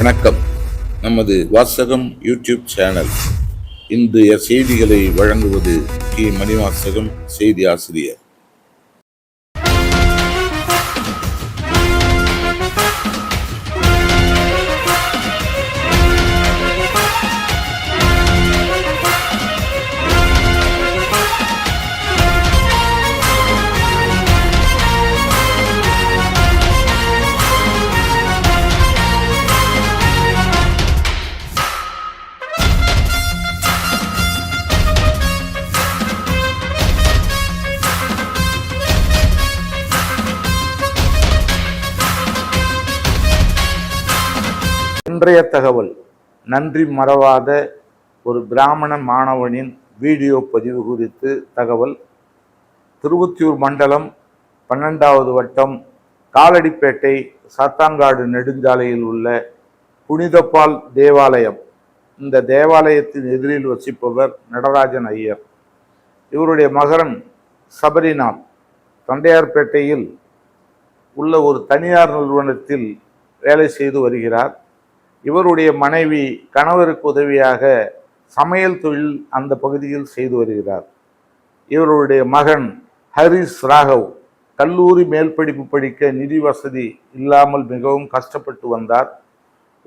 வணக்கம். நமது வாசகம் யூடியூப் சேனல் இன்றைய செய்திகளை வழங்குவது கி மணிவாசகம், செய்தி ஆசிரியர். இன்றைய தகவல், நன்றி மறவாத ஒரு பிராமண மாணவனின் வீடியோ பதிவு குறித்து தகவல். திருவொற்றியூர் மண்டலம் 12வது வட்டம் காலடிப்பேட்டை சாத்தான்காடு நெடுஞ்சாலையில் உள்ள புனிதப்பால் தேவாலயம். இந்த தேவாலயத்தின் எதிரில் வசிப்பவர் நடராஜன் ஐயர். இவருடைய மகன் சபரிநாத் தண்டையார்பேட்டையில் உள்ள ஒரு தனியார் நிறுவனத்தில் வேலை செய்து வருகிறார். இவருடைய மனைவி கணவருக்கு உதவியாக சமையல் தொழில் அந்த பகுதியில் செய்து வருகிறார். இவருடைய மகன் ஹரிஸ் ராகவ் கல்லூரி மேல் படிப்பு படிக்க நிதி வசதி இல்லாமல் மிகவும் கஷ்டப்பட்டு வந்தார்.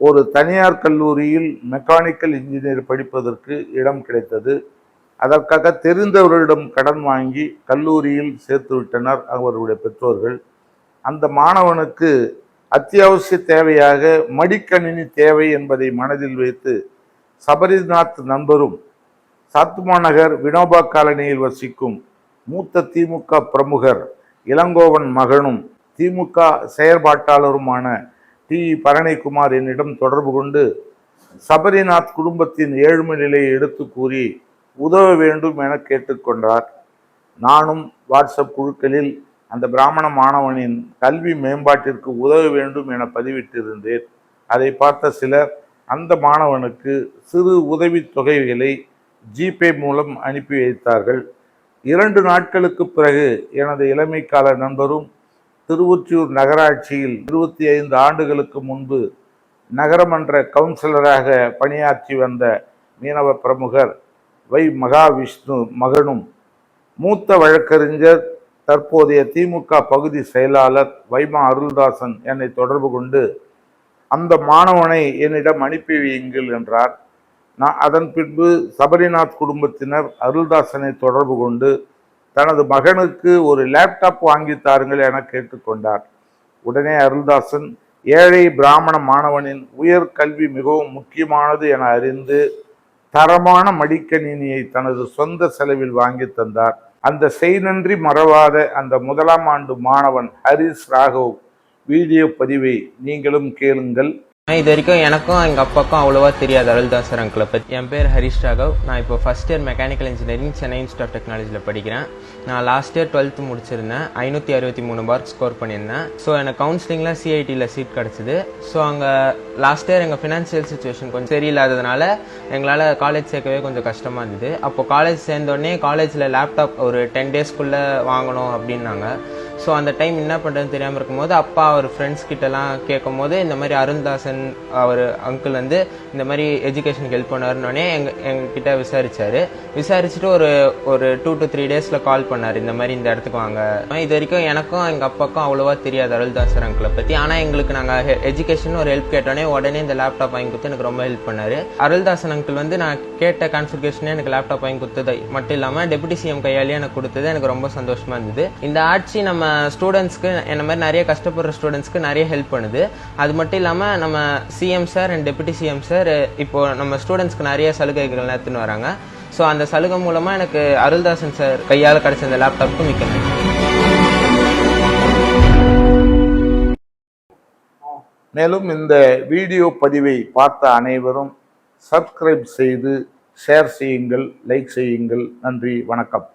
ஒரு தனியார் கல்லூரியில் மெக்கானிக்கல் இன்ஜினியர் படிப்பதற்கு இடம் கிடைத்தது. அதற்காக தெரிந்தவர்களிடம் கடன் வாங்கி கல்லூரியில் சேர்த்து விட்டனர் அவருடைய பெற்றோர்கள். அந்த மாணவனுக்கு அத்தியாவசிய தேவையாக மடிக்கணினி தேவை என்பதை மனதில் வைத்து சபரிநாத் நண்பரும் சாத்துமா நகர் வினோபா காலனியில் வசிக்கும் மூத்த திமுக பிரமுகர் இளங்கோவன் மகனும் திமுக செயற்பாட்டாளருமான டி பரணிக்குமார் என்னிடம் தொடர்பு கொண்டு சபரிநாத் குடும்பத்தின் ஏழ்மை நிலையை எடுத்து கூறி உதவ வேண்டும் என கேட்டுக்கொண்டார். நானும் வாட்ஸ்அப் குழுக்களில் அந்த பிராமண மாணவனின் கல்வி மேம்பாட்டிற்கு உதவ வேண்டும் என பதிவிட்டிருந்தேன். அதை பார்த்த சிலர் அந்த மாணவனுக்கு சிறு உதவி தொகைகளை ஜிபே மூலம் அனுப்பி வைத்தார்கள். 2 நாட்களுக்கு பிறகு எனது இளமைக்கால நண்பரும் திருவொற்றியூர் நகராட்சியில் 25 ஆண்டுகளுக்கு முன்பு நகரமன்ற கவுன்சிலராக பணியாற்றி வந்த மீனவ பிரமுகர் வை மகாவிஷ்ணு மகனும் மூத்த வழக்கறிஞர் தற்போதைய திமுக பகுதி செயலாளர் வைமா அருள்தாசன் என்னை தொடர்பு கொண்டு அந்த மாணவனை என்னிடம் அனுப்பி வையுங்கள் என்றார். அதன் பின்பு சபரிநாத் குடும்பத்தினர் அருள்தாசனை தொடர்பு கொண்டு தனது மகனுக்கு ஒரு லேப்டாப் வாங்கி தாருங்கள் என கேட்டுக்கொண்டார். உடனே அருள்தாசன் ஏழை பிராமண மாணவனின் உயர் கல்வி மிகவும் முக்கியமானது என அறிந்து தரமான மடிக்கணினியை தனது சொந்த செலவில் வாங்கி தந்தார். அந்த நன்றி மறவாத அந்த 1ஆம் ஆண்டு மாணவன் ஹரிஸ் ராகவ் வீடியோ பதிவை நீங்களும் கேளுங்கள். இது வரைக்கும் எனக்கும் எங்கள் அப்பாவுக்கும் அவ்வளோவா தெரியாது அருள்தாசர் அங்கிளை பற்றி. என் பேர் ஹரிஷ் ராகவ். நான் இப்போ first year mechanical engineering Chennai institute of டெக்னாலஜியில் படிக்கிறேன். நான் லாஸ்ட் இயர் 12th முடிச்சிருந்தேன். 563 மார்க் ஸ்கோர் பண்ணியிருந்தேன். ஸோ எனக்கு கவுன்சிலிங்கில் சிஐடியில் சீட் கிடச்சிது. ஸோ அங்கே லாஸ்ட் இயர் எங்கள் ஃபினான்ஷியல் சுச்சுவேஷன் கொஞ்சம் சரியில்லாததுனால எங்களால் காலேஜ் சேர்க்கவே கொஞ்சம் கஷ்டமாக இருந்தது. அப்போது காலேஜ் சேர்ந்தோடனே காலேஜில் லேப்டாப் ஒரு 10 டேஸ்க்குள்ளே வாங்கணும் அப்படின்னாங்க. ஸோ அந்த டைம் என்ன பண்ணுறதுன்னு தெரியாமல் இருக்கும்போது அப்பா அவர் ஃப்ரெண்ட்ஸ் கிட்டலாம் கேட்கும் போது இந்த மாதிரி அருள்தாசன் அவர் அங்கிள் வந்து இந்த மாதிரி எஜுகேஷனுக்கு ஹெல்ப் பண்ணாருன்னொடனே எங்ககிட்ட விசாரிச்சுட்டு ஒரு 2 to 3 டேஸில் கால் பண்ணார். இந்த மாதிரி இந்த இடத்துக்கு வாங்க. இது வரைக்கும் எனக்கும் எங்கள் அப்பாவுக்கும் அவ்வளோவா தெரியாது அருள்தாசர் அங்கிளை பற்றி. ஆனால் எங்களுக்கு நாங்கள் எஜுகேஷன் ஒரு ஹெல்ப் கேட்டோடனே உடனே இந்த லேப்டாப் வாங்கி கொடுத்து எனக்கு ரொம்ப ஹெல்ப் பண்ணார். அருள்தாசன் அங்கிள் வந்து நான் கேட்ட கான்ஃபிகரேஷனே எனக்கு லேப்டாப் வாங்கி கொடுத்தது மட்டும் இல்லாமல் டெபுட்டி சிஎம் கையாலேயே எனக்கு கொடுத்தது எனக்கு ரொம்ப சந்தோஷமாக இருந்தது. இந்த ஆட்சி நம்ம ஸ்டூடெண்ட்ஸ்க்கு என்ன மாதிரி நிறைய கஷ்டப்படுற ஸ்டூடெண்ட்ஸ்க்கு நிறைய ஹெல்ப் பண்ணுது. அது மட்டும் இல்லாமல் நம்ம CM sir and deputy CM sir இப்போ நம்ம ஸ்டூடெண்ட்ஸ்க்கு நிறைய சலுகைகள் எடுத்துன்னு வராங்க. ஸோ அந்த சலுகை மூலமாக எனக்கு அருள்தாசன் சார் கையால் கிடைச்ச அந்த லேப்டாப்புக்கு மிக்க நன்றி. மேலும் இந்த வீடியோ பதிவை பார்த்த அனைவரும் சப்ஸ்கிரைப் செய்து ஷேர் செய்யுங்கள், லைக் செய்யுங்கள். நன்றி, வணக்கம்.